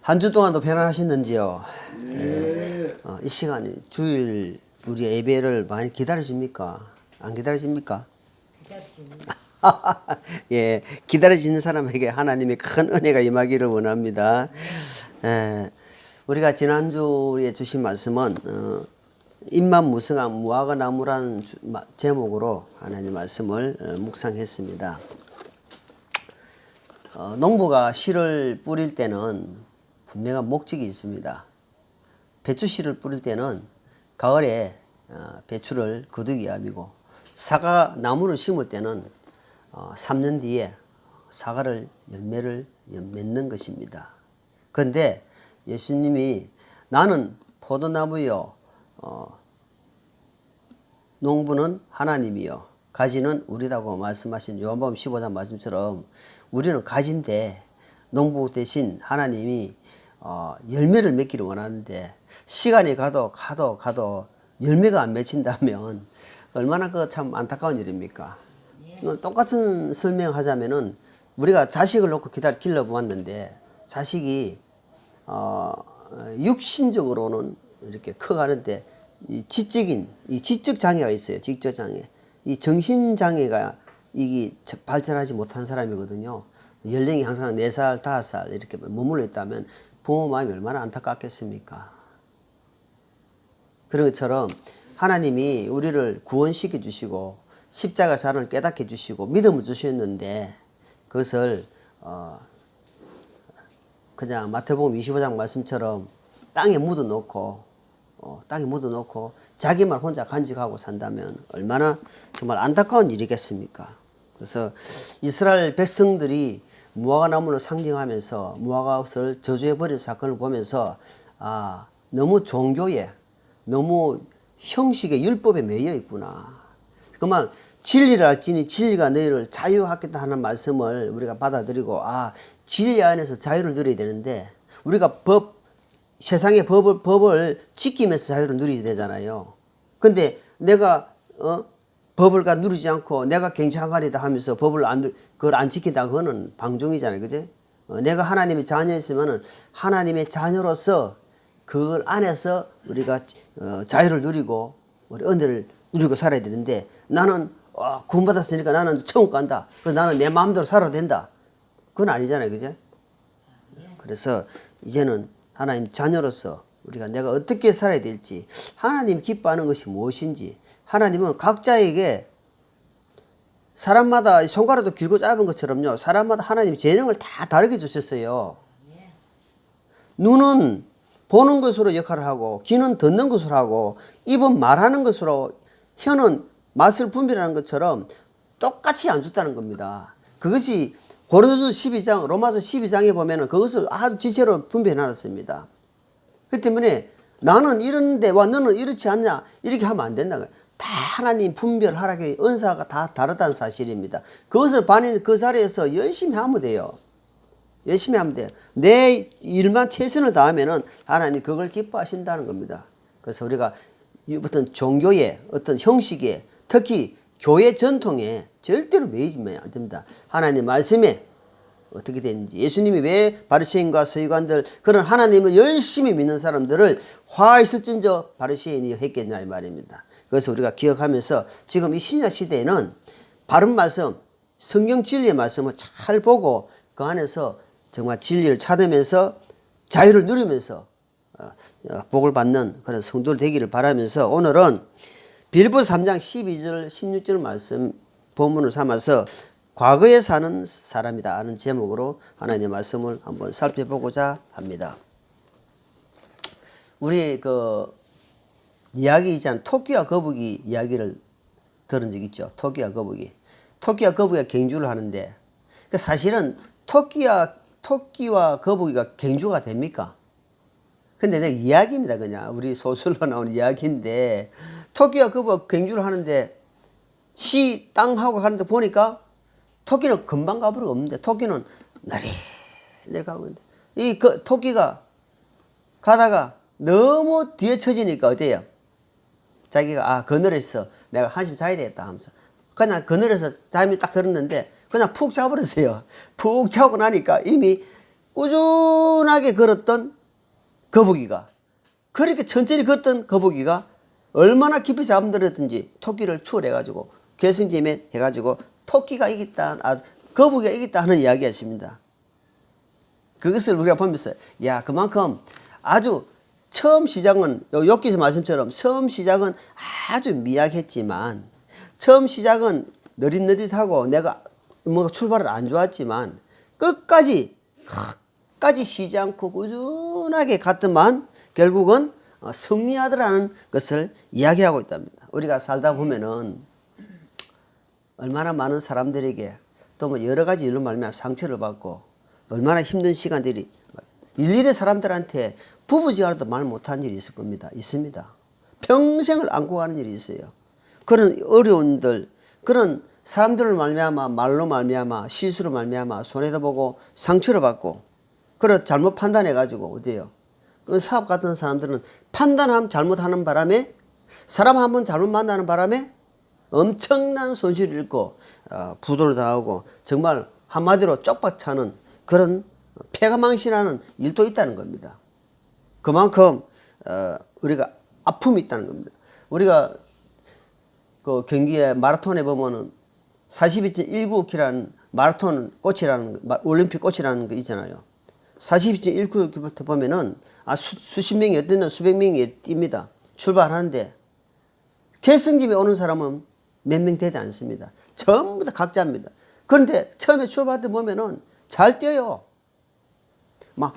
한 주 동안도 편안하셨는지요? 네. 이 시간이 주일 우리 예배를 많이 기다려집니까? 안 기다려집니까? 기다립니다. 예, 기다려지는 사람에게 하나님의 큰 은혜가 임하기를 원합니다. 우리가 지난주에 주신 말씀은 입만무성한 무화과 나무라는 제목으로 하나님 말씀을 묵상했습니다. 농부가 씨를 뿌릴 때는 분명한 목적이 있습니다. 배추 씨를 뿌릴 때는 가을에 배추를 거두기 위함이고, 사과 나무를 심을 때는 3년 뒤에 사과를 열매를 맺는 것입니다. 그런데 예수님이 나는 포도나무요, 농부는 하나님이요, 가지는 우리라고 말씀하신 요한복음 15장 말씀처럼 우리는 가지인데 농부 대신 하나님이 열매를 맺기를 원하는데, 시간이 가도 열매가 안 맺힌다면 얼마나 그 참 안타까운 일입니까? 똑같은 설명하자면은 우리가 자식을 놓고 길러보았는데 자식이 육신적으로는 이렇게 커가는데 이 지적 장애가 있어요. 지적 장애. 이 정신 장애가 이게 발전하지 못한 사람이거든요. 연령이 항상 4살, 5살 이렇게 머물러 있다면 부모 마음이 얼마나 안타깝겠습니까? 그런 것처럼 하나님이 우리를 구원시켜 주시고 십자가 사랑을 깨닫게 해주시고 믿음을 주셨는데, 그것을 그냥 마태복음 25장 말씀처럼 땅에 묻어놓고 자기만 혼자 간직하고 산다면 얼마나 정말 안타까운 일이겠습니까? 그래서 이스라엘 백성들이 무화과 나무를 상징하면서 무화과옷을 저주해버린 사건을 보면서 너무 종교에, 너무 형식의 율법에 매여 있구나. 그만 진리를 알지니 진리가 너희를 자유하겠다 하는 말씀을 우리가 받아들이고, 진리 안에서 자유를 누려야 되는데, 우리가 세상의 법을 지키면서 자유를 누리게 되잖아요. 근데 내가 법을 누리지 않고 내가 경찰관이다 하면서 법을 그걸 안 지킨다, 그거는 방종이잖아요. 그제? 내가 하나님의 자녀였으면은 하나님의 자녀로서 그걸 안에서 우리가 자유를 누리고 우리 은혜를 누리고 살아야 되는데, 나는 구원받았으니까 나는 천국 간다, 그래서 나는 내 마음대로 살아도 된다, 그건 아니잖아요. 그제? 그래서 이제는 하나님 자녀로서 우리가 내가 어떻게 살아야 될지, 하나님 기뻐하는 것이 무엇인지, 하나님은 각자에게 사람마다 손가락도 길고 짧은 것처럼요, 사람마다 하나님 재능을 다 다르게 주셨어요. 눈은 보는 것으로 역할을 하고, 귀는 듣는 것으로 하고, 입은 말하는 것으로, 혀는 맛을 분별하는 것처럼 똑같이 안 줬다는 겁니다. 그것이 고린도서 12장, 로마서 12장에 보면은 그것을 아주 지체로 분별해 놨습니다. 그렇기 때문에 나는 이러는데 와 너는 이렇지 않냐, 이렇게 하면 안 된다. 다 하나님 분별 하락의 은사가 다 다르다는 사실입니다. 그것을 반인 그 자리에서 열심히 하면 돼요. 열심히 하면 돼요. 내 일만 최선을 다하면은 하나님 그걸 기뻐하신다는 겁니다. 그래서 우리가 어떤 종교의 어떤 형식에, 특히 교회 전통에 절대로 매이면 안 됩니다. 하나님 말씀에 어떻게 되는지, 예수님이 왜 바리새인과 서기관들, 그런 하나님을 열심히 믿는 사람들을 화 있을진저 바리새인이 했겠냐 이 말입니다. 그래서 우리가 기억하면서 지금 이 신약 시대에는 바른 말씀, 성경 진리의 말씀을 잘 보고 그 안에서 정말 진리를 찾으면서 자유를 누리면서 복을 받는 그런 성도들 되기를 바라면서, 오늘은 빌립보서 3장 12절 16절 말씀 본문을 삼아서 과거에 사는 사람이다 하는 제목으로 하나님의 말씀을 한번 살펴보고자 합니다. 우리 그 이야기 있잖아요. 토끼와 거북이 이야기를 들은 적 있죠. 토끼와 거북이가 갱주를 하는데, 사실은 토끼와 거북이가 갱주가 됩니까? 근데 내 이야기입니다. 그냥 우리 소설로 나오는 이야기인데, 토끼와 거북이가 갱주를 하는데 땅 하고 가는데 보니까 토끼는 금방 가버리고 없는데, 토끼는 나리 가고 있는데, 토끼가 가다가 너무 뒤에 처지니까 어때요? 자기가 그늘에서 내가 한숨 자야 되겠다 하면서 그냥 그늘에서 잠이 딱 들었는데 그냥 푹 자버렸어요. 푹 자고 나니까 이미 꾸준하게 걸었던 거북이가, 그렇게 천천히 걷던 거북이가 얼마나 깊이 잠들었든지 토끼를 추월해가지고 결승점에 해가지고 토끼가 이겼다, 거북이가 이겼다 하는 이야기였습니다. 그것을 우리가 보면서 야, 그만큼 아주 처음 시작은 욥기서 말씀처럼 처음 시작은 아주 미약했지만, 처음 시작은 느릿느릿하고 내가 뭔가 출발은 안 좋았지만 끝까지 쉬지 않고 꾸준하게 갔더만 결국은 승리하더라는 것을 이야기하고 있답니다. 우리가 살다 보면은 얼마나 많은 사람들에게 또 뭐 여러 가지 일로 말미암아 상처를 받고 얼마나 힘든 시간들이, 일일이 사람들한테 부부지간에도 말 못한 일이 있을 겁니다. 있습니다. 평생을 안고 가는 일이 있어요. 그런 어려움들, 그런 사람들을 말미암아, 말로 말미암아, 실수로 말미암아 손해도 보고 상처를 받고, 그런 잘못 판단해 가지고 어때요? 그 사업 같은 사람들은 판단함 잘못하는 바람에, 사람 한 번 잘못 만나는 바람에 엄청난 손실을 입고 부도를 당하고 정말 한마디로 쪽박차는 그런 폐가망신하는 일도 있다는 겁니다. 그만큼 우리가 아픔이 있다는 겁니다. 우리가 그 경기에 마라톤에 보면은 42.195km라는 마라톤 꽃이라는 올림픽 꽃이라는 거 있잖아요. 42.195km 보면은 수십 명이, 어떤 날 수백 명이 뜁니다. 출발하는데 결승집에 오는 사람은 몇 명 되지 않습니다. 전부 다 각자입니다. 그런데 처음에 출발할 때 보면은 잘 뛰어요. 막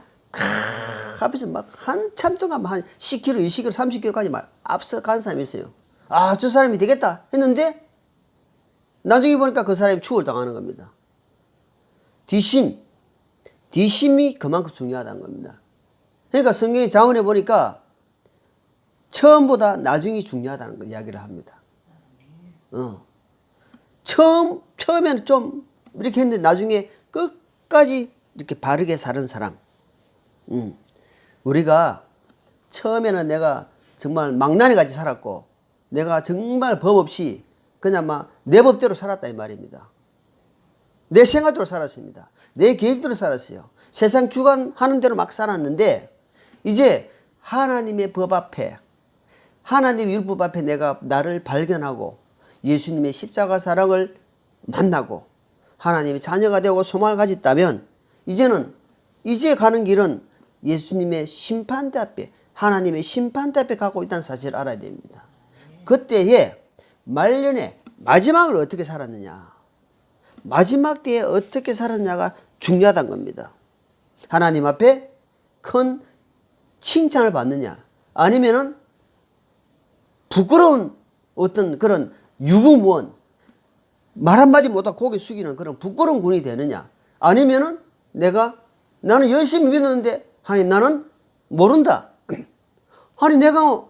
앞에서 막 한참 동안 한 10km, 20km, 30km까지 막 앞서 간 사람이 있어요. 아, 저 사람이 되겠다 했는데 나중에 보니까 그 사람이 추월당하는 겁니다. 뒷심이 그만큼 중요하다는 겁니다. 그러니까 성경의 자문에 보니까 처음보다 나중이 중요하다는 거 이야기를 합니다. 처음에는 좀 이렇게 했는데 나중에 끝까지 이렇게 바르게 사는 사람. 우리가 처음에는 내가 정말 망나니 같이 살았고, 내가 정말 법 없이 그냥 막 내 법대로 살았다 이 말입니다. 내 생각대로 살았습니다. 내 계획대로 살았어요. 세상 주관하는 대로 막 살았는데, 이제 하나님의 법 앞에, 하나님의 율법 앞에 내가 나를 발견하고 예수님의 십자가 사랑을 만나고 하나님의 자녀가 되고 소망을 가졌다면, 이제 가는 길은 예수님의 심판대 앞에, 하나님의 심판대 앞에 가고 있다는 사실을 알아야 됩니다. 그때에 말년에 마지막을 어떻게 살았느냐, 마지막 때에 어떻게 살았냐가 중요하다는 겁니다. 하나님 앞에 큰 칭찬을 받느냐, 아니면은 부끄러운 어떤 그런 유구무원, 말 한마디 못하고 고개 숙이는 그런 부끄러운 군이 되느냐, 아니면은 나는 열심히 믿었는데 하나님 나는 모른다. 아니 내가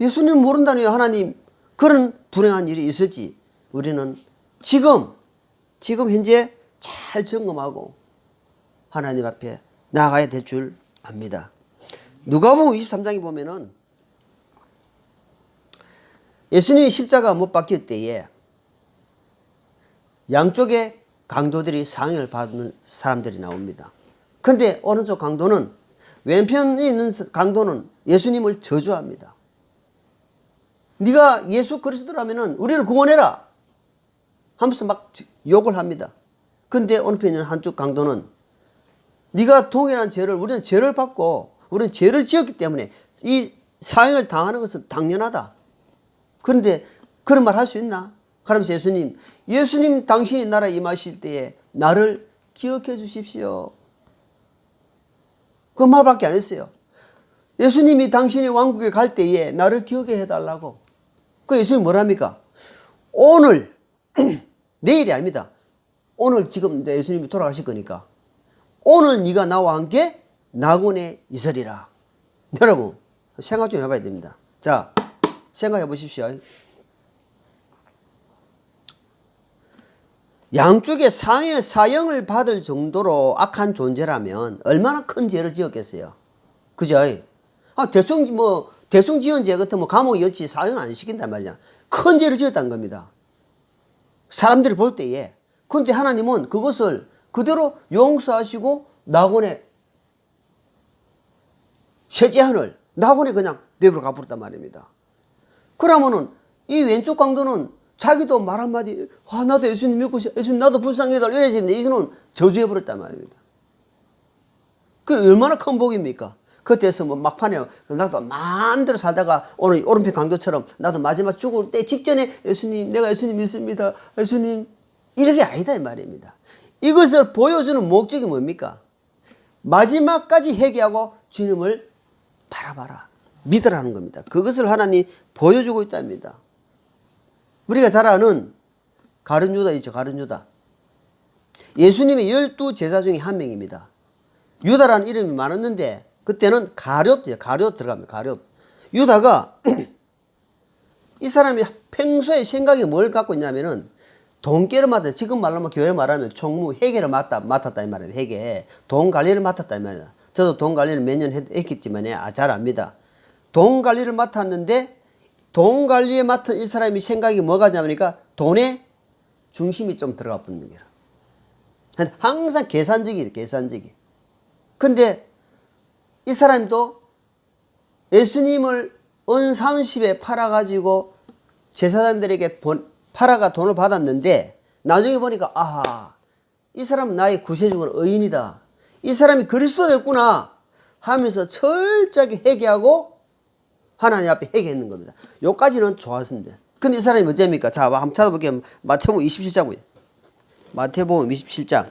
예수님 모른다니요 하나님. 그런 불행한 일이 있었지. 우리는 지금 현재 잘 점검하고 하나님 앞에 나아가야 될 줄 압니다. 누가복음 23장에 보면은 예수님이 십자가 못 박힐 때에 양쪽에 강도들이 상해를 받는 사람들이 나옵니다. 근데 오른쪽 강도는, 왼편에 있는 강도는 예수님을 저주합니다. 네가 예수 그리스도라면은 우리를 구원해라 하면서 막 욕을 합니다. 근데 오른편에 있는 한쪽 강도는 네가 동일한 죄를, 우리는 죄를 받고 우리는 죄를 지었기 때문에 이 사형을 당하는 것은 당연하다. 그런데 그런 말 할 수 있나? 그러면서 예수님 당신이 나라에 임하실 때에 나를 기억해 주십시오. 그 말밖에 안 했어요. 예수님이 당신이 왕국에 갈 때에 나를 기억해 달라고. 그 예수님이 뭐랍니까? 오늘, 내일이 아닙니다. 오늘 지금 예수님이 돌아가실 거니까 오늘 네가 나와 함께 낙원에 있으리라. 여러분 생각 좀 해봐야 됩니다. 자, 생각해 보십시오. 양쪽에 사형을 받을 정도로 악한 존재라면 얼마나 큰 죄를 지었겠어요. 그죠? 대충 지은 죄 같은 감옥이었지 사형 안 시킨단 말이야. 큰 죄를 지었다는 겁니다. 사람들이 볼 때에. 근데 하나님은 그것을 그대로 용서하시고 낙원에 최재한을 나군에 그냥 내버려 가버렸단 말입니다. 그러면은 이 왼쪽 강도는 자기도 말 한마디, 나도 예수님 믿고 싶어, 예수님 나도 불쌍해달 이래지는데 이거는 저주해버렸단 말입니다. 그 얼마나 큰 복입니까? 그때서 뭐 막판에 나도 마음대로 살다가 오늘 오른편 강도처럼 나도 마지막 죽을 때 직전에 예수님, 내가 예수님 믿습니다. 예수님, 이렇게 아니다 이 말입니다. 이것을 보여주는 목적이 뭡니까? 마지막까지 회개하고 주님을 바라봐라. 믿으라는 겁니다. 그것을 하나님 보여주고 있답니다. 우리가 잘 아는 가룟 유다 있죠. 가룟 유다. 예수님의 12제자 중에 한 명입니다. 유다라는 이름이 많았는데 그때는 가룟 들어갑니다. 가룟. 유다가 이 사람이 평소에 생각이 뭘 갖고 있냐면은 돈깨를 맡았다. 지금 말하면 교회 말하면 총무 회계를 맡았다 이 말이에요. 회계. 돈 관리를 맡았다 이 말이에요. 저도 돈 관리를 몇 년 했겠지만 잘 압니다. 돈 관리를 맡았는데 돈 관리에 맡은 이 사람이 생각이 뭐가 냐니까 돈에 중심이 좀 들어가 붙는 거야. 항상 계산적이에요. 계산적이. 근데 이 사람도 예수님을 은 30에 팔아가지고 제사장들에게 팔아가 돈을 받았는데 나중에 보니까 아하, 이 사람은 나의 구세주는 의인이다. 이 사람이 그리스도였구나 하면서 철저하게 회개하고 하나님 앞에 회개했는 겁니다. 요까지는 좋았습니다. 근데 이 사람이 어째입니까? 자, 한번 찾아볼게요. 마태복음 27장 보세요. 마태복음 27장.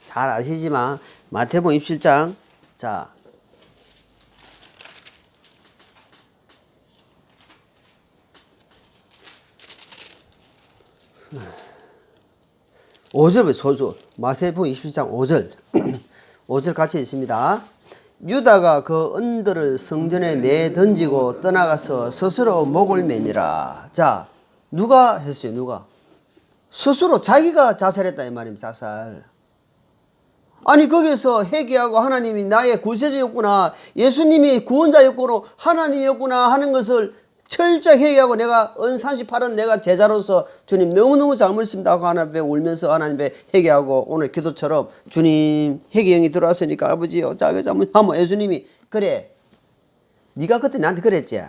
잘 아시지만 마태복음 27장. 자, 5절 소수. 마태복음 27장 5절. 5절 같이 있습니다. 유다가 그 은들을 성전에 내던지고 떠나가서 스스로 목을 매니라. 자, 누가 했어요? 누가? 스스로 자기가 자살했다 이 말입니다. 자살. 아니 거기서 회개하고 하나님이 나의 구세주였구나, 예수님이 구원자였구나, 하나님이었구나 하는 것을 철저히 회개하고 내가 은 38은 내가 제자로서 주님 너무너무 잘못했습니다 하고 하나님 앞에 울면서 하나님 앞에 회개하고 오늘 기도처럼 주님 회개형이 들어왔으니까 아버지요 자기 잘못하면 예수님이 그래 네가 그때 나한테 그랬지,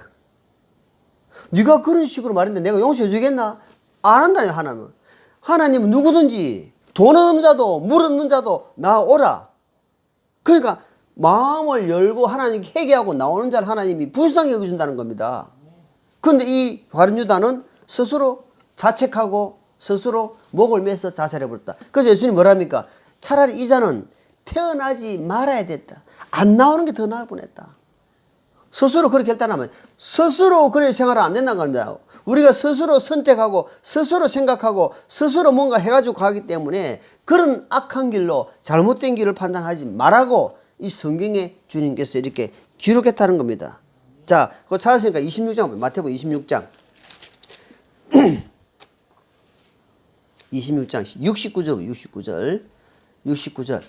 네가 그런 식으로 말했는데 내가 용서해 주겠나? 안 한다요. 하나님은 누구든지 돈 없는 자도 물 없는 자도 나오라. 그러니까 마음을 열고 하나님께 회개하고 나오는 자를 하나님이 불쌍히 여겨준다는 겁니다. 그런데 이 가룟 유다는 스스로 자책하고 스스로 목을 매서 자살해버렸다. 그래서 예수님이 뭐랍니까? 차라리 이 자는 태어나지 말아야 됐다. 안 나오는 게 더 나을 뻔했다. 스스로 그렇게 결단하면 스스로 그렇게 생활은 안 된다는 겁니다. 우리가 스스로 선택하고 스스로 생각하고 스스로 뭔가 해가지고 가기 때문에 그런 악한 길로 잘못된 길을 판단하지 말라고 이 성경에 주님께서 이렇게 기록했다는 겁니다. 자, 그거 찾았으니까 26장, 마태복음 26장. 26장, 69절.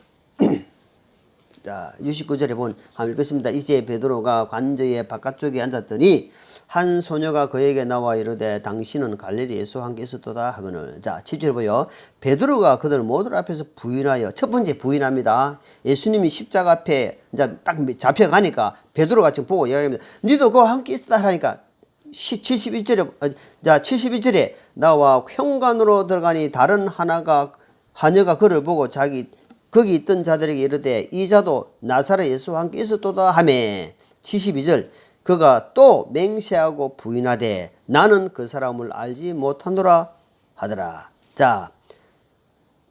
자, 69절에 보면 한번 읽겠습니다. 이제 베드로가 관저의 바깥쪽에 앉았더니 한 소녀가 그에게 나와 이르되 당신은 갈릴리 예수와 함께 있었도다 하거늘. 자, 7절에 보여 베드로가 그들 모두 앞에서 부인하여, 첫 번째 부인합니다. 예수님이 십자가 앞에 이제 딱 잡혀가니까 베드로가 지금 보고 이야기합니다. 니도 그와 함께 있었다 하니까 71절에 나와 현관으로 들어가니 다른 하녀가 그를 보고 거기 있던 자들에게 이르되 이 자도 나사렛 예수와 함께 있었도다 하며 72절 그가 또 맹세하고 부인하되 나는 그 사람을 알지 못하노라 하더라. 자,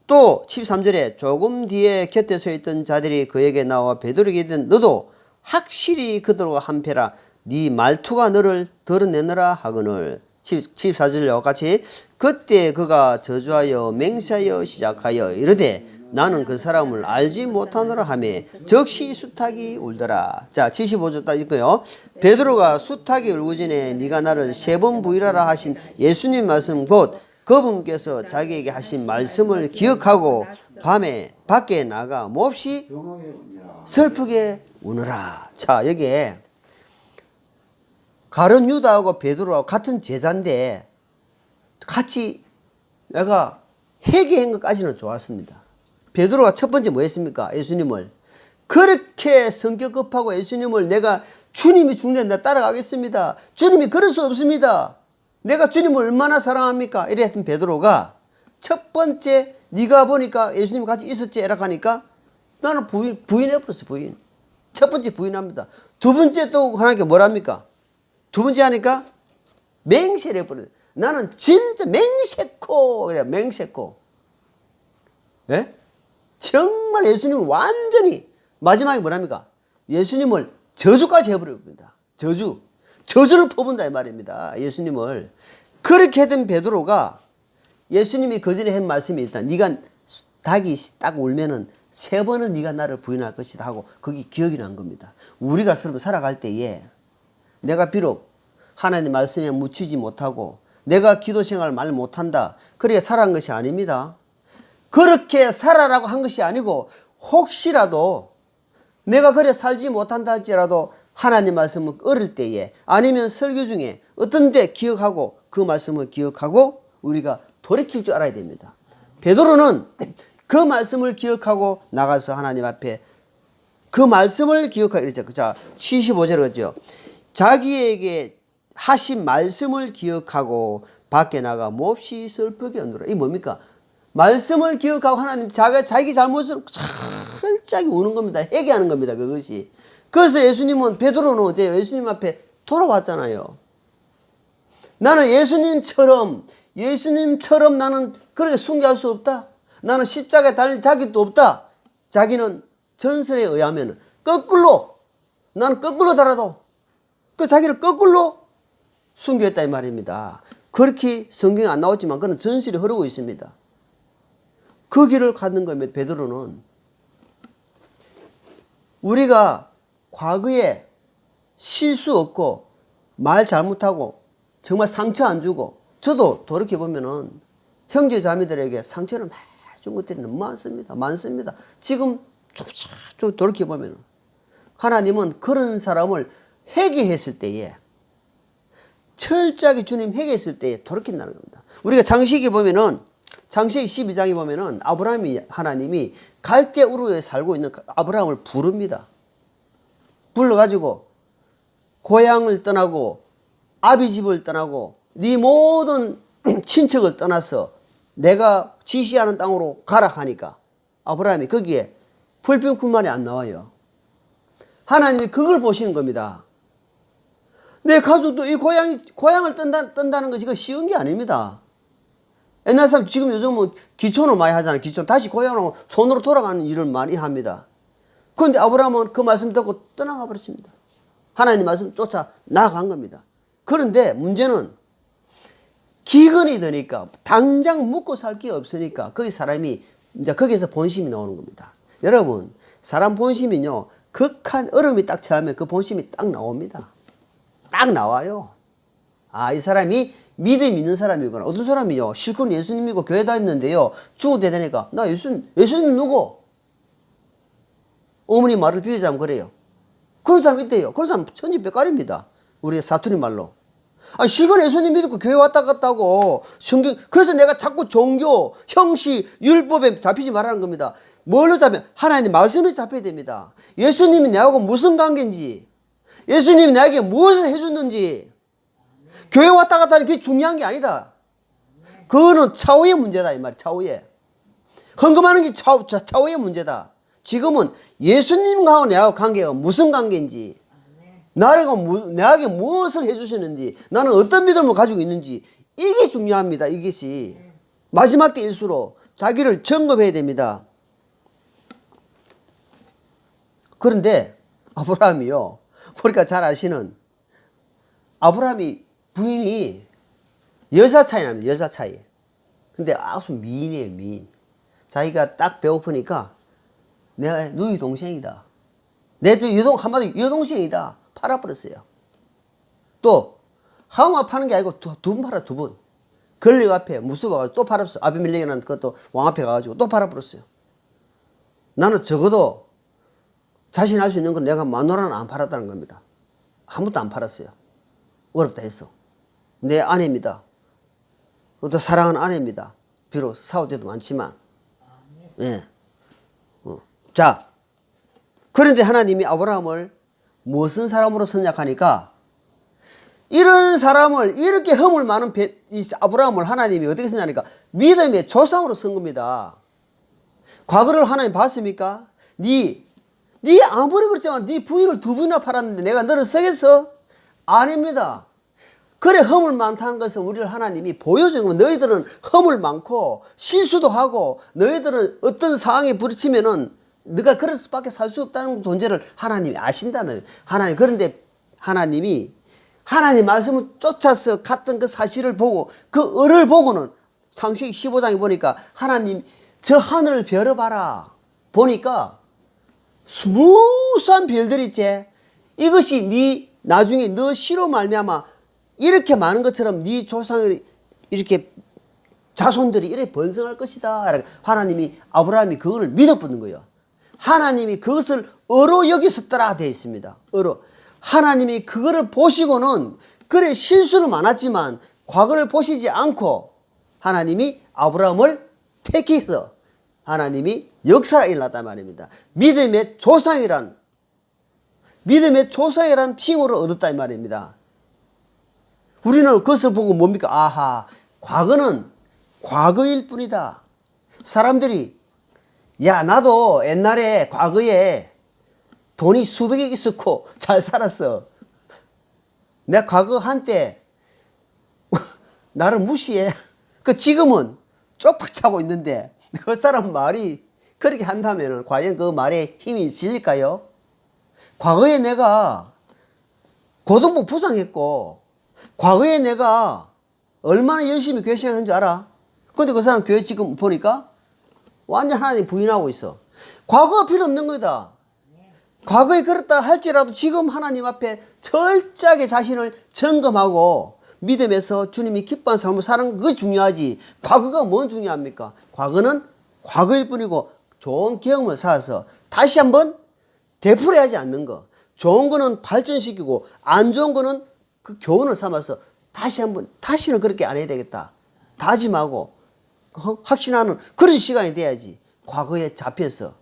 또 73절에 조금 뒤에 곁에 서 있던 자들이 그에게 나와 베드로에게 이르되 너도 확실히 그들과 한패라. 네 말투가 너를 드러내느라 하거늘. 74절과 같이 그때 그가 저주하여 맹세하여 시작하여 이르되 나는 그 사람을 알지 못하노라 하며 즉시 수탉이 울더라. 자, 75절 딱 있고요. 베드로가 수탉이 울고 전에 네가 나를 3번 부인하라 하신 예수님 말씀 곧 그분께서 자기에게 하신 말씀을 기억하고 밤에 밖에 나가 몹시 슬프게 우느라. 자, 여기에 가룟 유다하고 베드로하고 같은 제자인데 같이 내가 회개한 것까지는 좋았습니다. 베드로가 첫 번째 뭐 했습니까? 예수님을 그렇게 성격 급하고 예수님을 내가 주님이 죽는데 따라가겠습니다. 주님이 그럴 수 없습니다. 내가 주님을 얼마나 사랑합니까? 이래 했던 베드로가 첫 번째 네가 보니까 예수님 같이 있었지? 이렇게 하니까 나는 부인해버렸어요. 부인. 첫 번째 부인합니다. 두 번째 또 하나님께 뭐랍니까? 두 번째 하니까 맹세를 해버려요. 나는 진짜 맹세코 그래요. 맹세코. 예? 정말 예수님을 완전히 마지막에 뭐랍니까? 예수님을 저주까지 해버립니다. 저주를 퍼본다 이 말입니다. 예수님을. 그렇게 된 베드로가 예수님이 그 전에 한 말씀이 있다. 네가 닭이 딱 울면은 3번을 네가 나를 부인할 것이다 하고 그게 기억이 난 겁니다. 우리가 살아갈 때에 내가 비록 하나님 말씀에 묻히지 못하고 내가 기도 생활을 말 못한다. 그래 살아간 것이 아닙니다. 그렇게 살아라고 한 것이 아니고 혹시라도 내가 그래 살지 못한다 할지라도 하나님 말씀을 어릴 때에 아니면 설교 중에 어떤 데 기억하고 그 말씀을 기억하고 우리가 돌이킬 줄 알아야 됩니다. 베드로는 그 말씀을 기억하고 나가서 하나님 앞에 그 말씀을 기억하고 이랬죠. 자, 75절에 그랬죠. 자기에게 하신 말씀을 기억하고 밖에 나가 몹시 슬프게 웃노라. 이 뭡니까? 말씀을 기억하고 하나님 자기 잘못을 철저하게 우는 겁니다. 회개하는 겁니다. 그것이. 그래서 예수님은 베드로는 어때요? 예수님 앞에 돌아왔잖아요. 나는 예수님처럼 나는 그렇게 순교할 수 없다. 나는 십자가에 달린 자격도 없다. 자기는 전설에 의하면 나는 거꾸로 달아도 그 자기를 거꾸로 순교했다 이 말입니다. 그렇게 성경에 안 나왔지만 그런 전설이 흐르고 있습니다. 그 길을 가는 겁니다. 베드로는. 우리가 과거에 실수 없고 말 잘못하고 정말 상처 안 주고 저도 돌이켜보면은 형제 자매들에게 상처를 많이 준 것들이 너무 많습니다. 지금 좀 돌이켜보면은 하나님은 그런 사람을 회개했을 때에 철저하게 주님 회개했을 때에 돌이킨다는 겁니다. 우리가 창세기 보면은 창세기 12장에 보면은 하나님이 갈대 우르에 살고 있는 아브라함을 부릅니다. 불러가지고 고향을 떠나고 아비 집을 떠나고 네 모든 친척을 떠나서 내가 지시하는 땅으로 가라 하니까 아브라함이 거기에 불평불만이 안 나와요. 하나님이 그걸 보시는 겁니다. 내 가족도 이 고향을 뜬다는 것이 이거 쉬운 게 아닙니다. 옛날 사람 지금 요즘은 기촌을 많이 하잖아요. 기촌 다시 고향으로 손으로 돌아가는 일을 많이 합니다. 그런데 아브라함은 그 말씀 듣고 떠나가 버렸습니다. 하나님 말씀 쫓아 나간 겁니다. 그런데 문제는 기근이 드니까 당장 먹고 살 게 없으니까 거기 사람이 이제 거기서 본심이 나오는 겁니다. 여러분 사람 본심이요 극한 얼음이 딱 차면 그 본심이 딱 나옵니다. 딱 나와요. 아, 이 사람이 믿음 있는 사람이구나. 어떤 사람이요 실컷 예수님 믿고 교회 다녔는데요 죽어도 되니까 나 예수님 누구? 어머니 말을 빌리자면 그래요. 그런 사람 있대요. 그런 사람 천지백갈입니다. 우리 사투리 말로. 아, 실컷 예수님 믿고 교회 왔다 갔다 하고 성경 그래서 내가 자꾸 종교, 형식, 율법에 잡히지 말라는 겁니다. 뭘로 잡히면 하나님 말씀에 잡혀야 됩니다. 예수님이 나하고 무슨 관계인지 예수님이 나에게 무엇을 해줬는지 교회 왔다 갔다 하는 게 중요한 게 아니다. 그거는 차후의 문제다 이 말이야. 차후에 헌금하는 게 차후의 문제다. 지금은 예수님과 나하고 관계가 무슨 관계인지 나에게 무엇을 해주셨는지 나는 어떤 믿음을 가지고 있는지 이게 중요합니다. 이것이 마지막 때일수록 자기를 점검해야 됩니다. 그런데 아브라함이요 보니까 잘 아시는 아브라함이 부인이 여자 차이 납니다. 여자 차이. 근데 아주 미인이에요. 미인. 자기가 딱 배고프니까 내가 누이 동생이다. 내 한마디 여동생이다. 팔아버렸어요. 또 하마 파는 게 아니고 두 번 팔아. 두 번. 권력 앞에 무서워가지고 또 팔았어. 아비멜렉이라는 그것도 왕 앞에 가가지고 또 팔아버렸어요. 나는 적어도 자신할 수 있는 건 내가 마누라는 안 팔았다는 겁니다. 아무것도 안 팔았어요. 어렵다 했어. 내 아내입니다. 또 사랑하는 아내입니다. 비록 싸울 때도 많지만. 예. 자, 그런데 하나님이 아브라함을 무슨 사람으로 선약하니까 이런 사람을 이렇게 허물 많은 이 아브라함을 하나님이 어떻게 선약하니까 믿음의 조상으로 쓴 겁니다. 과거를 하나님 봤습니까? 네 아무리 그렇지만 네 부인을 두 번이나 팔았는데 내가 너를 쓰겠어? 아닙니다. 그래 허물 많다는 것은 우리를 하나님이 보여주는 거예요. 너희들은 허물 많고 실수도 하고 너희들은 어떤 상황에 부딪히면은 네가 그럴 수밖에 살 수 없다는 존재를 하나님이 아신다면 하나님 그런데 하나님이 하나님 말씀을 쫓아서 갔던 그 사실을 보고 그 을을 보고는 창세기 15장에 보니까 하나님 저 하늘을 별을 봐라 보니까 무수한 별들이 있지. 이것이 네 나중에 너 씨로 말미암아 이렇게 많은 것처럼 네 조상이 이렇게 자손들이 이렇게 번성할 것이다. 하나님이 아브라함이 그걸 믿어보는 거예요. 하나님이 그것을 어로 여기셨더라 되어 있습니다. 어로. 하나님이 그거를 보시고는 그래 실수는 많았지만 과거를 보시지 않고 하나님이 아브라함을 택해서 하나님이 역사가 일어났단 말입니다. 믿음의 조상이란 칭호를 얻었다 이 말입니다. 우리는 그것을 보고 뭡니까? 아하, 과거는 과거일 뿐이다. 사람들이 야 나도 옛날에 과거에 돈이 수백억 있었고 잘 살았어. 내가 과거 한때 나를 무시해. 그 지금은 쪽박차고 있는데 그 사람 말이 그렇게 한다면 과연 그 말에 힘이 실릴까요? 과거에 내가 고등부 부상했고 과거에 내가 얼마나 열심히 교회 생활한 줄 알아? 근데 그 사람 교회 지금 보니까 완전 하나님 부인하고 있어. 과거가 필요 없는 거다. 과거에 그렇다 할지라도 지금 하나님 앞에 철저하게 자신을 점검하고 믿음에서 주님이 기뻐하는 삶을 사는 그게 중요하지. 과거가 뭔 중요합니까? 과거는 과거일 뿐이고 좋은 경험을 쌓아서 다시 한번 되풀이하지 않는 거. 좋은 거는 발전시키고 안 좋은 거는 그 교훈을 삼아서 다시 한번 다시는 그렇게 안 해야 되겠다. 다짐하고 확신하는 그런 시간이 돼야지. 과거에 잡혀서.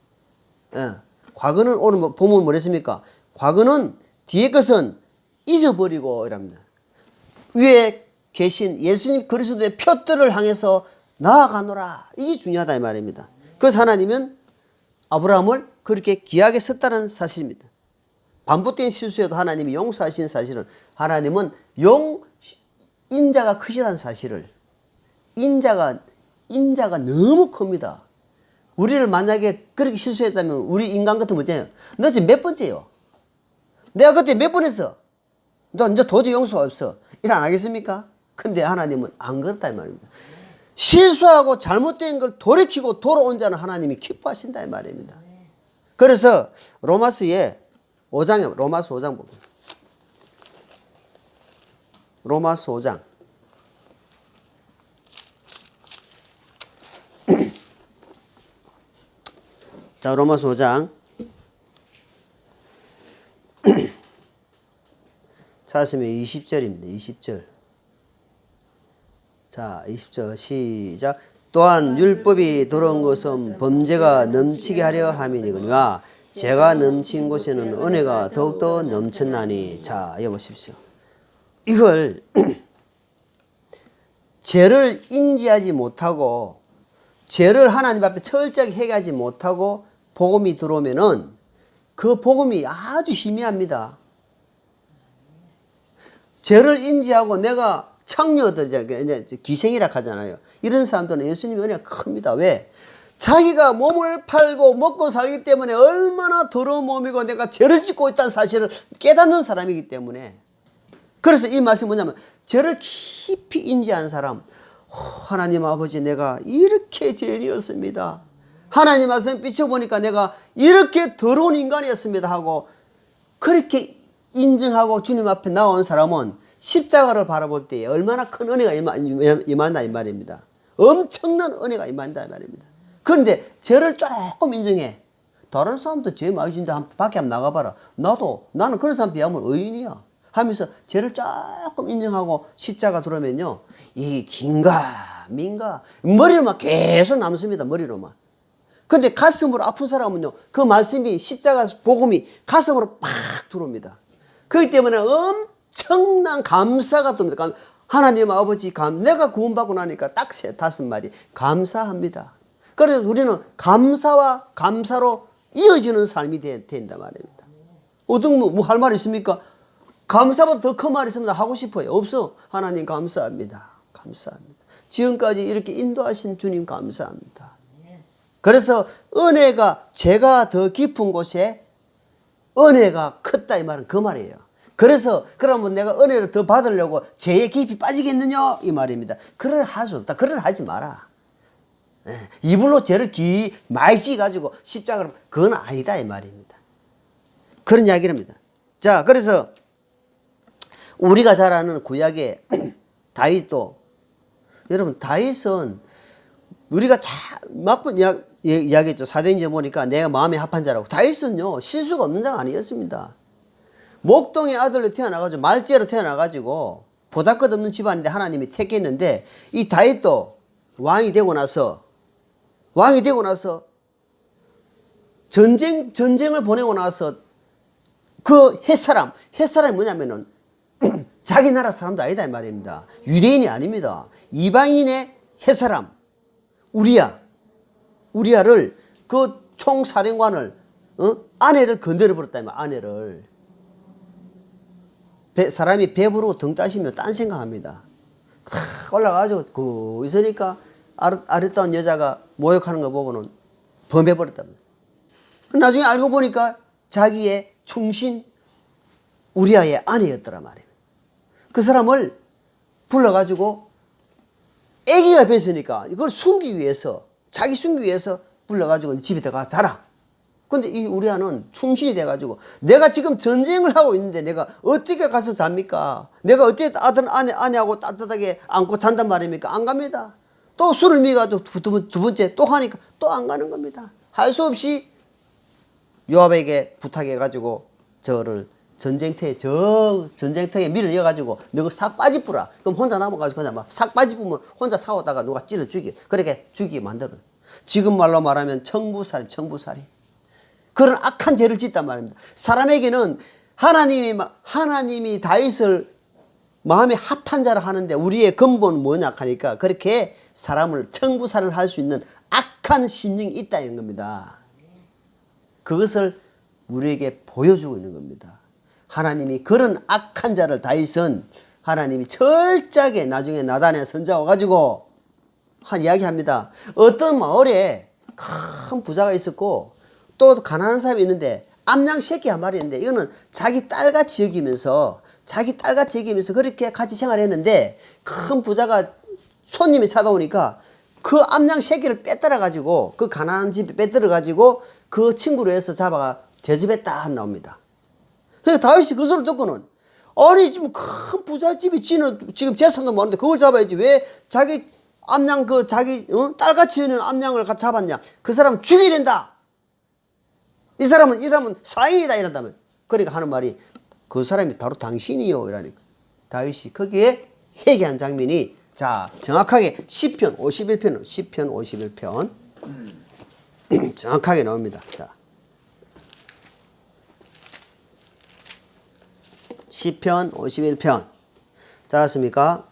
예. 과거는 오늘 보면 뭐랬습니까? 과거는 뒤에 것은 잊어버리고 이랍니다. 위에 계신 예수님 그리스도의 표들을 향해서 나아가노라. 이게 중요하다 이 말입니다. 그래서 하나님은 아브라함을 그렇게 귀하게 썼다는 사실입니다. 반복된 실수에도 하나님이 용서하신 사실은 하나님은 인자가 크시다는 사실을 인자가 너무 큽니다. 우리를 만약에 그렇게 실수했다면 우리 인간 같으면 어쩌냐? 너 지금 몇 번째요? 내가 그때 몇 번 했어? 너 이제 도저히 용서가 없어. 일 안 하겠습니까? 근데 하나님은 안 그렇다 이 말입니다. 실수하고 잘못된 걸 돌이키고 돌아온 자는 하나님이 기뻐하신다 이 말입니다. 그래서 로마서 5장 보면 로마서 5장 자 로마서 5장 찾으면 20절입니다. 20절. 자 20절 시작. 또한 율법이 들어온 것은 범죄가 넘치게 하려 함이니거니와 죄가 넘친 곳에는 은혜가 더욱더 넘쳤나니. 자 여보십시오. 이걸 죄를 인지하지 못하고 죄를 하나님 앞에 철저하게 해결하지 못하고 복음이 들어오면은 그 복음이 아주 희미합니다. 죄를 인지하고 내가 창녀들 기생이라 하잖아요. 이런 사람들은 예수님의 은혜가 큽니다. 왜? 자기가 몸을 팔고 먹고 살기 때문에 얼마나 더러운 몸이고 내가 죄를 짓고 있다는 사실을 깨닫는 사람이기 때문에. 그래서 이 말씀이 뭐냐면 죄를 깊이 인지한 사람. 하나님 아버지 내가 이렇게 죄인이었습니다. 하나님 말씀 비춰보니까 내가 이렇게 더러운 인간이었습니다 하고 그렇게 인정하고 주님 앞에 나온 사람은 십자가를 바라볼 때 얼마나 큰 은혜가 임한다 이 말입니다. 엄청난 은혜가 임한다 이 말입니다. 그런데 죄를 조금 인정해. 다른 사람도 죄 많이 짓는데 밖에 한번 나가봐라. 나는 그런 사람 비하면 의인이야 하면서 죄를 조금 인정하고 십자가 들어오면요 이 긴가 민가 머리로만 계속 남습니다. 머리로만. 근데 가슴으로 아픈 사람은요, 그 말씀이 십자가 복음이 가슴으로 팍 들어옵니다. 그렇기 때문에 엄청난 감사가 듭니다. 하나님 아버지 내가 구원받고 나니까 딱 다섯 마디 감사합니다. 그래서 우리는 감사와 감사로 이어지는 삶이 된단 말입니다. 어떤 뭐 할 말 있습니까? 감사보다 더 큰 말 있으면 하고 싶어요. 없어. 하나님 감사합니다. 감사합니다. 지금까지 이렇게 인도하신 주님 감사합니다. 그래서 은혜가 제가 더 깊은 곳에 은혜가 컸다 이 말은 그 말이에요. 그래서 그러면 내가 은혜를 더 받으려고 죄에 깊이 빠지겠느냐 이 말입니다. 그런 할 수 없다. 그런 하지 마라. 이불로 죄를 많이 씌가지고 십자가로 그건 아니다 이 말입니다. 그런 이야기를 합니다. 자, 그래서 우리가 잘 아는 구약의 다윗도 여러분 다윗은 우리가 몇 번 이야기했죠. 사도행전에 보니까 내가 마음에 합한 자라고. 다윗은요 실수가 없는 자가 아니었습니다. 목동의 아들로 태어나가지고 말제로 태어나가지고 보잘것없는 집안인데 하나님이 택했는데 이 다윗도 왕이 되고 나서 전쟁을 보내고 나서 그 햇사람이 뭐냐면은 자기 나라 사람도 아니다 이 말입니다. 유대인이 아닙니다. 이방인의 햇사람 우리야를 그 총사령관을 아내를 건드려 버렸다 아내를. 사람이 배부르고 등 따시면 딴 생각합니다. 올라가가지고 그 있으니까 아름다운 여자가 모욕하는 거 보고는 범해버렸답니다. 나중에 알고 보니까 자기의 충신 우리아의 아내였더라 말이에요. 그 사람을 불러가지고 애기가 뱃으니까 이걸 숨기기 위해서 자기 숨기기 위해서 불러가지고 집에 들어가 자라. 근데 이 우리아는 충신이 돼가지고 내가 지금 전쟁을 하고 있는데 내가 어떻게 가서 잡니까? 내가 어떻게 아내하고 따뜻하게 안고 잔단 말입니까? 안 갑니다. 또 술을 미가지고 두 번째 또 하니까 또 안 가는 겁니다. 할 수 없이 요압에게 부탁해가지고 저를 전쟁터에 밀을 이어가지고 너가 싹 빠지뿌라. 그럼 혼자 남아가지고 그냥 막 싹 빠지뿌면 혼자 싸우다가 누가 찔러 죽여. 그렇게 죽이게 만들어. 지금 말로 말하면 청부살인. 그런 악한 죄를 짓단 말입니다. 사람에게는 하나님이 다윗을 마음에 합한 자를 하는데 우리의 근본은 뭐냐 하니까 그렇게 사람을 청부살인을 할 수 있는 악한 심령이 있다 이런 겁니다. 그것을 우리에게 보여주고 있는 겁니다. 하나님이 그런 악한 자를 다윗은 하나님이 철저하게 나중에 나단에 선자 와가지고 한 이야기합니다. 어떤 마을에 큰 부자가 있었고 또 가난한 사람이 있는데 암양 새끼 한 마리 있는데 이거는 자기 딸같이 여기면서 그렇게 같이 생활했는데 큰 부자가 손님이 사다 오니까 그 암양 새끼를 빼들어 가지고 그 가난한 집에 빼들어 가지고 그 친구로 해서 잡아가 제집했다 나옵니다. 그래서 다윗이 그 소리를 듣고는 아니 지금 큰 부잣집이 지금 재산도 많은데 그걸 잡아야지 왜 자기 암양 자기 딸같이 있는 암양을 잡았냐. 그 사람 죽여야 된다. 이 사람은 사인이다 이런다면 그러니까 하는 말이 그 사람이 바로 당신이요 이러니까 다윗이 거기에 회개한 장면이 자 정확하게 시편 51편 정확하게 나옵니다. 자 시편 51편 찾았습니까?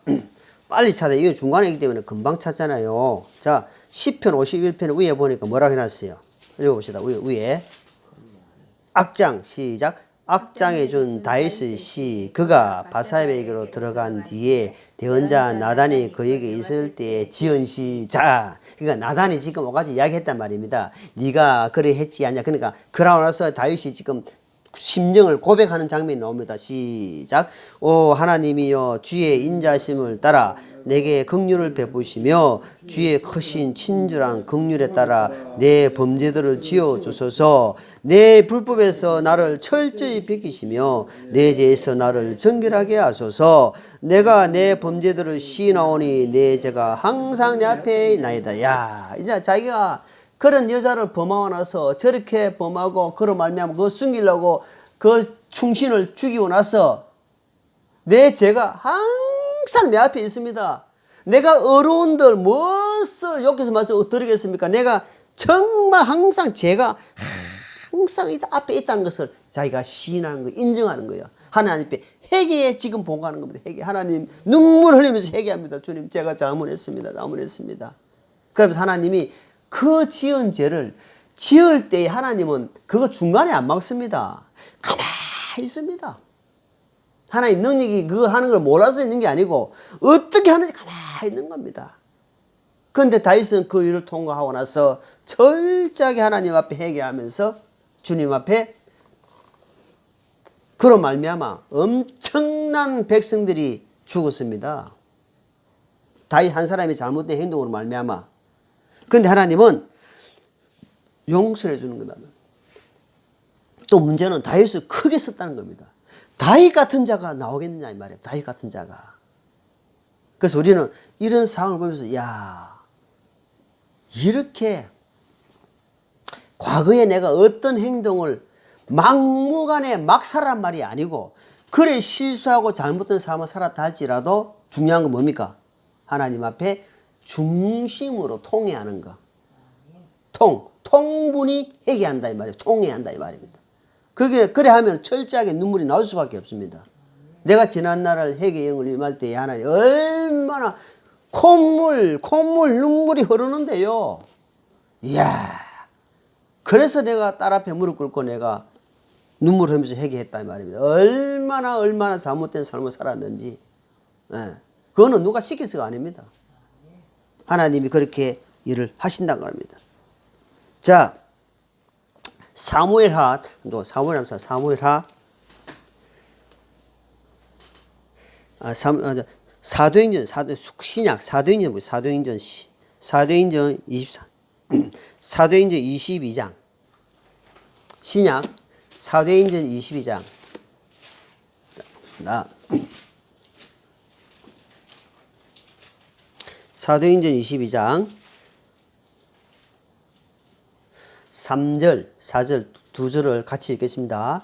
빨리 찾아. 이거 중간에 있기 때문에 금방 찾잖아요. 자 시편 51편 위에 보니까 뭐라고 해놨어요? 읽어봅시다. 위에 악장 시작. 악장에 준 다윗의 시 그가 바사에게로 들어간 뒤에 대언자 나단이 그에게 있을 때에 지은 시. 자 그러니까 나단이 지금 오가지 이야기했단 말입니다. 네가 그래 했지 않냐. 그러니까 그러고 나서 다윗이 지금 심정을 고백하는 장면이 나옵니다. 시작. 오 하나님이여 주의 인자심을 따라 내게 긍휼을 베푸시며 주의 크신 친절한 긍휼에 따라 내 범죄들을 지어 주소서. 내 불법에서 나를 철저히 베끼시며 내 죄에서 나를 정결하게 하소서. 내가 내 범죄들을 시인하오니 내 죄가 항상 내 앞에 있나이다. 야 이제 자기가 그런 여자를 범하고 나서 저렇게 범하고 그로 말미암아 그거 숨기려고 그 충신을 죽이고 나서 내 죄가 항상 내 앞에 있습니다. 내가 어려운들 무엇을 욕해서 말씀 드리겠습니까? 내가 정말 항상 제가 항상 앞에 있다는 것을 자기가 시인하는 거, 인정하는 거예요. 하나님 앞에 회개에 지금 보고하는 겁니다. 회개. 하나님 눈물 흘리면서 회개합니다. 주님, 제가 잘못했습니다. 잘못했습니다. 그러면서 하나님이 그 지은 죄를 지을 때 하나님은 그거 중간에 안 막습니다. 가만히 있습니다. 하나님 능력이 그거 하는 걸 몰라서 있는 게 아니고 어떻게 하는지 가만히 있는 겁니다. 그런데 다윗은 그 일을 통과하고 나서 철저하게 하나님 앞에 회개하면서 주님 앞에 그로 말미암아 엄청난 백성들이 죽었습니다. 다윗 한 사람이 잘못된 행동으로 말미암아. 그런데 하나님은 용서해 주는 거다. 또 문제는 다윗을 크게 썼다는 겁니다. 다윗 같은 자가 나오겠느냐 이 말이에요. 다윗 같은 자가. 그래서 우리는 이런 상황을 보면서 야, 이렇게 과거에 내가 어떤 행동을 막무가내 막 살란 말이 아니고 그래 실수하고 잘못된 삶을 살았다 할지라도 중요한 건 뭡니까? 하나님 앞에 중심으로 통회하는 거. 통분히 회개한다 이 말이에요. 통회한다 이 말입니다. 그래 하면 철저하게 눈물이 나올 수밖에 없습니다. 내가 지난날 회개 영을 임할 때 하나님 얼마나 콧물 눈물이 흐르는데요. 이야, 그래서 내가 딸 앞에 무릎 꿇고 내가 눈물 흘리면서 회개했다 이 말입니다. 얼마나 잘못된 삶을 살았는지. 예. 그거는 누가 시켜서가 아닙니다. 하나님이 그렇게 일을 하신다는 겁니다. 자, 사무엘하 사도행전 신약 사도행전 24 사도행전 22장 신약 사도행전 22장 사도행전 22장 3절 4절 두 절을 같이 읽겠습니다.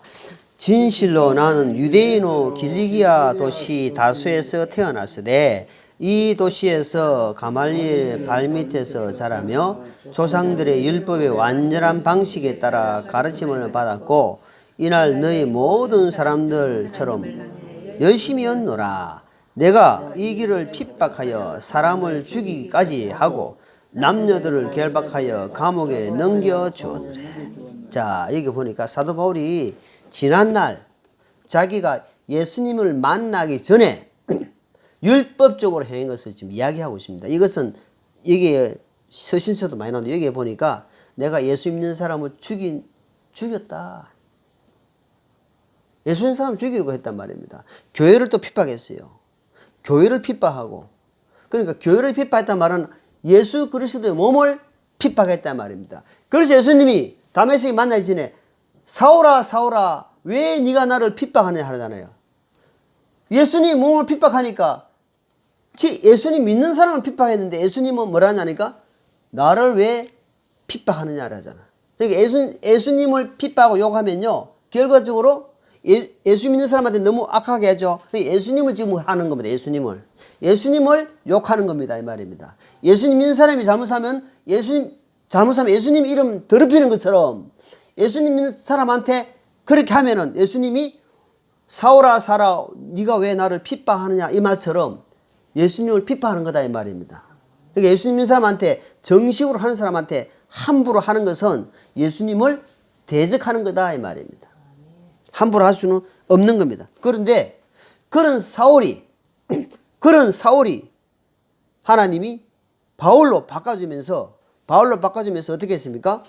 진실로 나는 유대인의 길리기아 도시 다소에서 태어났으되 이 도시에서 가말리엘 발밑에서 자라며 조상들의 율법의 완전한 방식에 따라 가르침을 받았고 이날 너희 모든 사람들처럼 열심히 였노라. 내가 이 길을 핍박하여 사람을 죽이기까지 하고 남녀들을 결박하여 감옥에 넘겨주었느래. 자, 여기 보니까 사도 바울이 지난날 자기가 예수님을 만나기 전에 율법적으로 행한 것을 지금 이야기하고 있습니다. 이것은 여기에 서신서도 많이 나오는데 여기에 보니까 내가 예수 믿는 사람을 죽였다. 예수 믿는 사람을 죽이고 했단 말입니다. 교회를 또 핍박했어요. 교회를 핍박하고. 그러니까 교회를 핍박했단 말은 예수 그리스도의 몸을 핍박했단 말입니다. 그래서 예수님이 다메섹에 만나기 전에 사울아 사울아 왜 네가 나를 핍박하느냐 하잖아요. 예수님 몸을 핍박하니까 예수님 믿는 사람을 핍박했는데 예수님은 뭐라 하냐니까 나를 왜 핍박하느냐를 하잖아. 그러니까 예수님을 핍박하고 욕하면요 결과적으로 예수 믿는 사람한테 너무 악하게 하죠. 예수님을 지금 하는 겁니다. 예수님을 욕하는 겁니다. 이 말입니다. 예수님 믿는 사람이 잘못하면 예수님 이름 더럽히는 것처럼 예수님 믿는 사람한테 그렇게 하면은 예수님이 사울아 사라 네가 왜 나를 핍박하느냐 이 말처럼 예수님을 핍박하는 거다 이 말입니다. 그러니까 예수님 믿는 사람한테 정식으로 하는 사람한테 함부로 하는 것은 예수님을 대적하는 거다 이 말입니다. 함부로 할 수는 없는 겁니다. 그런데 그런 사울이 하나님이 바울로 바꿔주면서 어떻게 했습니까?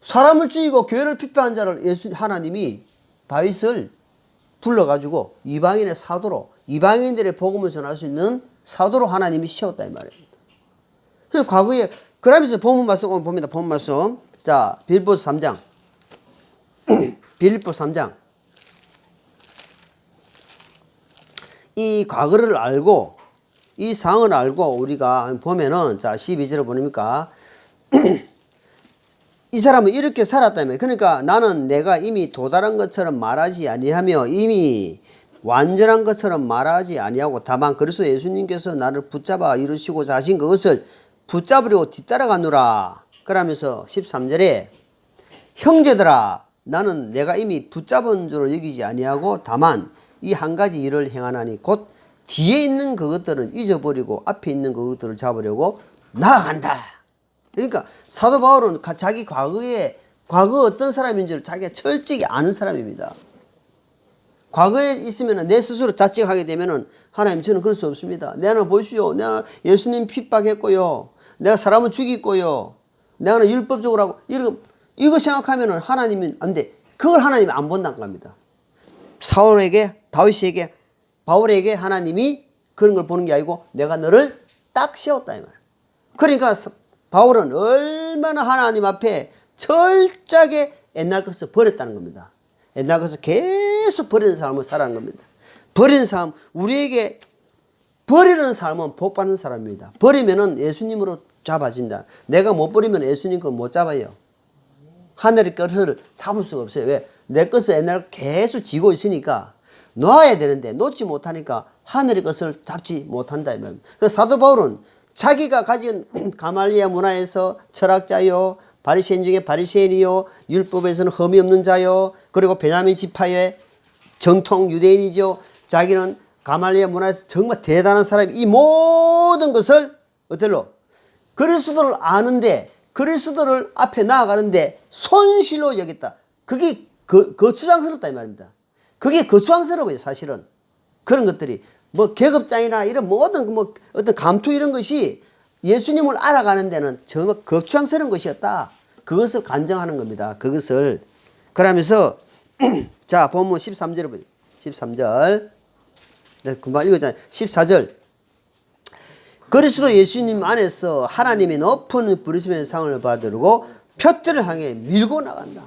사람을 죽이고 교회를 핍박한 자를 하나님이 다윗을 불러가지고 이방인의 사도로 이방인들의 복음을 전할 수 있는 사도로 하나님이 세웠다 이 말입니다. 과거에 그러면서 본문 말씀 오늘 봅니다. 본문 말씀 자 빌립보서 3장 빌립보 3장 이 과거를 알고 이 상을 알고 우리가 보면은 자 12절을 보니까 이 사람은 이렇게 살았다며. 그러니까 나는 내가 이미 도달한 것처럼 말하지 아니하며 이미 완전한 것처럼 말하지 아니하고 다만 그리스도 예수님께서 나를 붙잡아 이루시고자 하신 그것을 붙잡으려고 뒤따라가노라. 그러면서 13절에 형제들아 나는 내가 이미 붙잡은 줄을 여기지 아니하고 다만 이 한 가지 일을 행하나니 곧 뒤에 있는 그것들은 잊어버리고 앞에 있는 그것들을 잡으려고 나아간다. 그러니까 사도 바울은 자기 과거 어떤 사람인지를 자기가 철저히 아는 사람입니다. 과거에 있으면 내 스스로 자책하게 되면은 하나님 저는 그럴 수 없습니다. 내가 보십시오. 내가 예수님 핍박했고요. 내가 사람을 죽였고요. 내가 율법적으로 하고 이거 생각하면은 하나님은 안 돼. 그걸 하나님이 안 본다는 겁니다. 다윗에게 바울에게 하나님이 그런 걸 보는 게 아니고 내가 너를 딱 세웠다 이 말. 그러니까 바울은 얼마나 하나님 앞에 철저하게 옛날 것을 버렸다는 겁니다. 옛날 것을 계속 버리는 삶을 살아가는 겁니다. 버리는 삶, 우리에게 버리는 삶은 복 받는 사람입니다. 버리면은 예수님으로 잡아진다. 내가 못 버리면 예수님 걸 못 잡아요. 하늘의 것을 잡을 수가 없어요. 왜? 내 것을 옛날 계속 쥐고 있으니까 놓아야 되는데 놓지 못하니까 하늘의 것을 잡지 못한다. 그래서 사도 바울은 자기가 가진 가말리아 문화에서 철학자요, 바리새인 중에 바리새인이요, 율법에서는 흠이 없는 자요, 그리고 베냐민 지파의 정통 유대인이죠. 자기는 가말리아 문화에서 정말 대단한 사람이 이 모든 것을 어떨로 그리스도를 아는데 그리스도를 앞에 나아가는데 손실로 여겼다. 그게 거추장스럽다 이 말입니다. 그게 거추장스러워요 사실은. 그런 것들이 뭐 계급장이나 이런 모든 어떤 감투 이런 것이 예수님을 알아가는 데는 정말 거추장스러운 것이었다. 그것을 간증하는 겁니다. 그것을. 그러면서 자 본문 13절을 보죠. 13절. 네, 금방 읽었잖아요. 14절. 그리스도 예수님 안에서 하나님이 높은 부르심의 상을 받으려고 표들을 향해 밀고 나간다.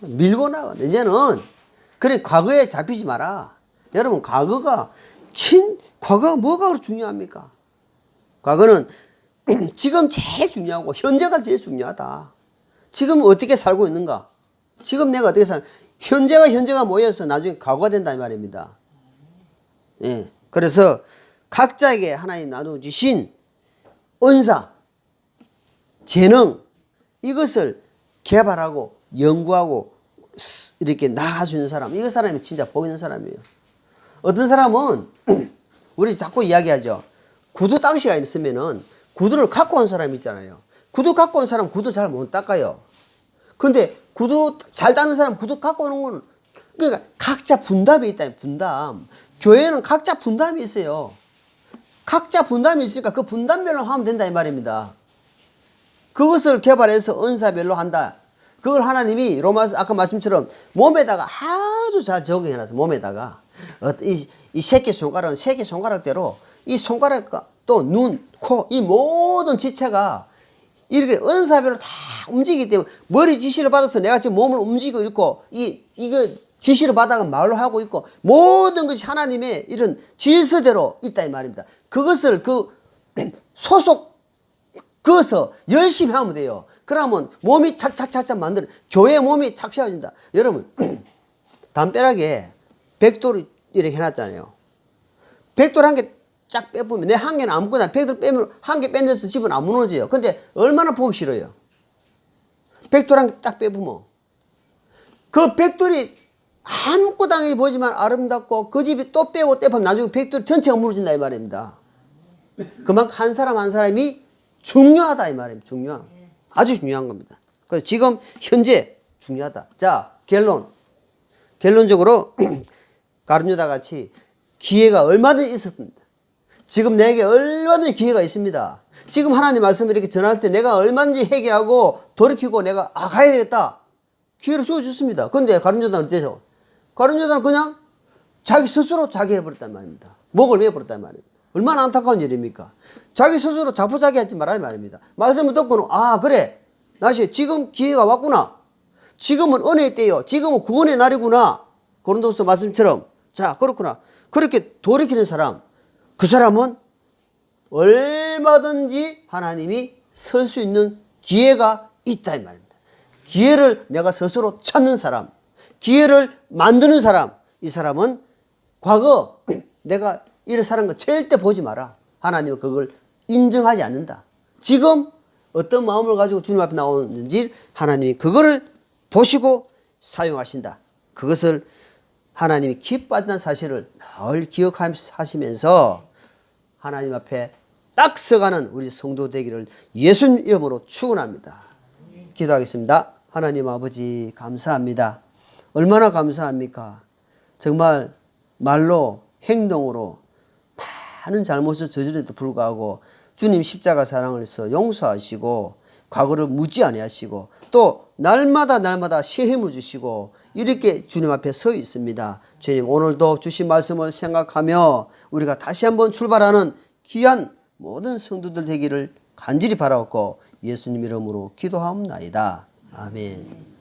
밀고 나간다. 이제는 그래 과거에 잡히지 마라. 여러분 과거가 뭐가 중요합니까? 과거는 지금 제일 중요하고 현재가 제일 중요하다. 지금 어떻게 살고 있는가? 지금 내가 어떻게 현재가 모여서 나중에 과거가 된다 이 말입니다. 예. 그래서 각자에게 하나님 나눠주신 은사, 재능 이것을 개발하고 연구하고 이렇게 나아갈 수 있는 사람, 이거 사람이 진짜 복 있는 사람이에요. 어떤 사람은 우리 자꾸 이야기하죠. 구두 당시가 있으면은 구두를 갖고 온 사람이 있잖아요. 구두 갖고 온 사람 구두 잘 못 닦아요. 근데 구두 잘 닦는 사람 구두 갖고 오는 건 그러니까 각자 분담이 있다. 분담. 교회는 각자 분담이 있어요. 각자 분담이 있으니까 그 분담별로 하면 된다 이 말입니다. 그것을 개발해서 은사별로 한다. 그걸 하나님이 로마서 아까 말씀처럼 몸에다가 아주 잘 적용해놨어. 몸에다가 이 새끼 손가락은 새끼 손가락대로 이 손가락과 또 눈, 코 이 모든 지체가 이렇게 은사별로 다 움직이기 때문에 머리 지시를 받아서 내가 지금 몸을 움직이고 있고 이거 지시를 받아가 말로 하고 있고 모든 것이 하나님의 이런 질서대로 있다 이 말입니다. 그것을 그어서 열심히 하면 돼요. 그러면 몸이 착착착착 만들어 교회 몸이 착착해진다. 여러분 담벼락에 벽돌을 이렇게 해놨잖아요. 벽돌 한 개 쫙 빼보면 내 한 개는 아무거나 벽돌 빼면 한 개 뺀데서 집은 안 무너져요. 근데 얼마나 보기 싫어요. 벽돌 한 개 딱 빼보면 그 벽돌이 아무것도 보지만 아름답고 그 집이 또 빼고 떼보면 나중에 벽돌 전체가 무너진다 이 말입니다. 그만큼 한 사람 한 사람이 중요하다 이 말입니다. 아주 중요한 겁니다. 그래서 지금 현재 중요하다. 자 결론적으로 가룟유다 같이 기회가 얼마든지 있었습니다. 지금 내게 얼마든지 기회가 있습니다. 지금 하나님 말씀을 이렇게 전할 때 내가 얼마든지 회개하고 돌이키고 내가 가야 되겠다. 기회를 주어줬습니다. 그런데 가룟유다는 어째서? 가룟유다는 그냥 자기 스스로 자기 해버렸단 말입니다. 목을 매버렸단 말입니다. 얼마나 안타까운 일입니까? 자기 스스로 자포자기 하지 말아야 말입니다. 말씀을 듣고는 그래 나시 지금 기회가 왔구나. 지금은 은혜의 때요. 지금은 구원의 날이구나. 고린도후서 말씀처럼 자 그렇구나. 그렇게 돌이키는 사람 그 사람은 얼마든지 하나님이 설 수 있는 기회가 있다 이 말입니다. 기회를 내가 스스로 찾는 사람, 기회를 만드는 사람, 이 사람은 과거 내가 이래 사는 거 절대 보지 마라. 하나님은 그걸 인정하지 않는다. 지금 어떤 마음을 가지고 주님 앞에 나오는지 하나님이 그거를 보시고 사용하신다. 그것을 하나님이 기뻐한다는 사실을 늘 기억하시면서 하나님 앞에 딱 서가는 우리 성도 되기를 예수님 이름으로 축원합니다. 기도하겠습니다. 하나님 아버지 감사합니다. 얼마나 감사합니까? 정말 말로 행동으로 많은 잘못을 저지르도 불구하고 주님 십자가 사랑을 해서 용서하시고 과거를 묻지 아니하시고 또 날마다 새 힘을 주시고 이렇게 주님 앞에 서 있습니다. 주님 오늘도 주신 말씀을 생각하며 우리가 다시 한번 출발하는 귀한 모든 성도들 되기를 간절히 바라옵고 예수님 이름으로 기도하옵나이다. 아멘.